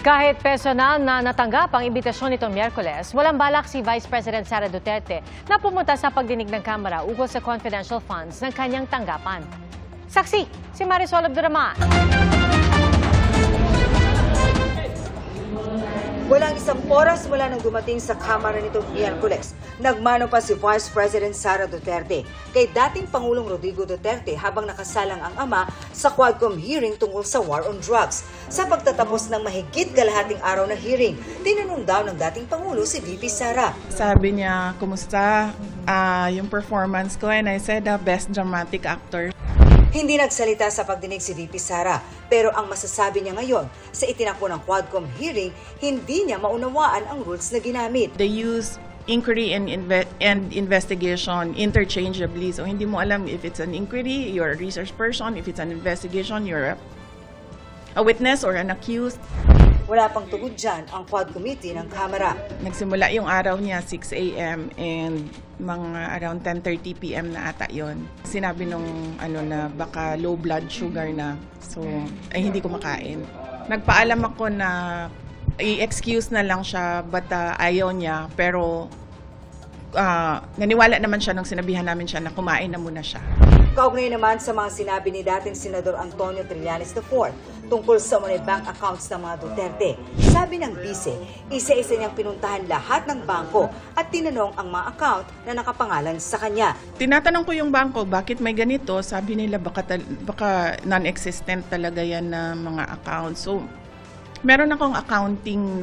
Kahit personal na natanggap ang imbitasyon nitong Miyerkules, walang balak si Vice President Sara Duterte na pumunta sa pagdinig ng Kamara ukol sa confidential funds ng kanyang tanggapan. Saksi, si Marisol Abduraman. Walang isang oras mula nang dumating sa Kamara nitong Miyerkules, nagmano pa si Vice President Sara Duterte kay dating Pangulong Rodrigo Duterte habang nakasalang ang ama sa Quadcom hearing tungkol sa war on drugs. Sa pagtatapos ng mahigit kalahating araw na hearing, tinanong daw ng dating Pangulo si VP Sara. Sabi niya, kumusta yung performance ko? And I said, best dramatic actor. Hindi nagsalita sa pagdinig si VP Sara, pero ang masasabi niya ngayon sa itinakbo ng Quadcom hearing, hindi niya maunawaan ang rules na ginamit. They use inquiry and investigation interchangeably. So hindi mo alam if it's an inquiry, you're a research person. If it's an investigation, you're a witness or an accused. Wala pang tugod dyan ang Quad Committee ng Kamara. Nagsimula yung araw niya 6 a.m. and mga around 10:30 p.m. na ata yon. Sinabi nung na baka low blood sugar na. So ay hindi ko makain. Nagpaalam ako na i-excuse na lang siya but ayaw niya, pero naniwala naman siya nung sinabihan namin siya na kumain na muna siya. Kaugnay naman sa mga sinabi ni dating Senador Antonio Trillanes IV tungkol sa money bank accounts ng mga Duterte. Sabi ng bise, isa-isa niyang pinuntahan lahat ng bangko at tinanong ang mga account na nakapangalan sa kanya. Tinatanong ko yung bangko, bakit may ganito? Sabi nila baka non-existent talaga yan na mga accounts. So, meron akong accounting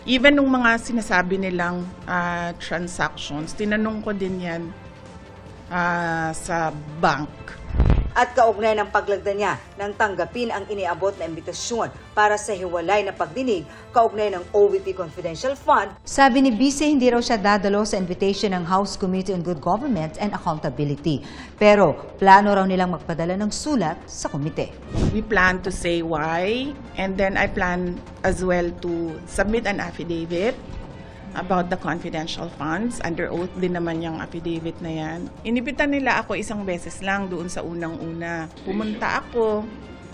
even nung mga sinasabi nilang transactions, tinanong ko din yan sa bank. At kaugnay ng paglagda niya nang tanggapin ang iniabot na imbitasyon para sa hiwalay na pagdinig kaugnay ng OVP Confidential Fund. Sabi ni Vice, hindi raw siya dadalo sa invitation ng House Committee on Good Government and Accountability. Pero plano raw nilang magpadala ng sulat sa komite. We plan to say why, and then I plan as well to submit an affidavit about the confidential funds. Under oath din naman yung affidavit na yan. Inibitan nila ako isang beses lang doon sa unang-una. Pumunta ako,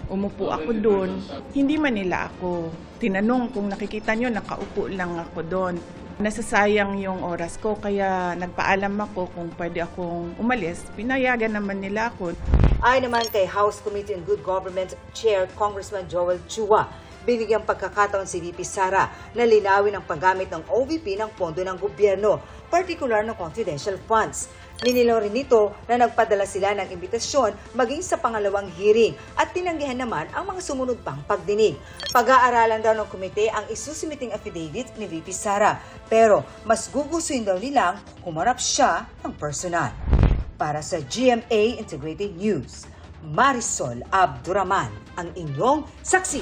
umupo ako doon. Hindi man nila ako tinanong. Kung nakikita nyo, nakaupo lang ako doon. Nasasayang yung oras ko, kaya nagpaalam ako kung pwede akong umalis. Pinayagan naman nila ako. Ayon naman kay House Committee on Good Government Chair Congressman Joel Chua, binigyang pagkakataon si VP Sara na linawin ang paggamit ng OVP ng pondo ng gobyerno, partikular ng confidential funds. Ninilaw rin nito na nagpadala sila ng imbitasyon maging sa pangalawang hearing at tinanggihan naman ang mga sumunod pang pagdinig. Pag-aaralan daw ng komite ang isusumiting affidavit ni VP Sara, pero mas gugustuhin daw nilang humarap siya ng personal. Para sa GMA Integrated News, Marisol Abduraman, ang inyong saksi.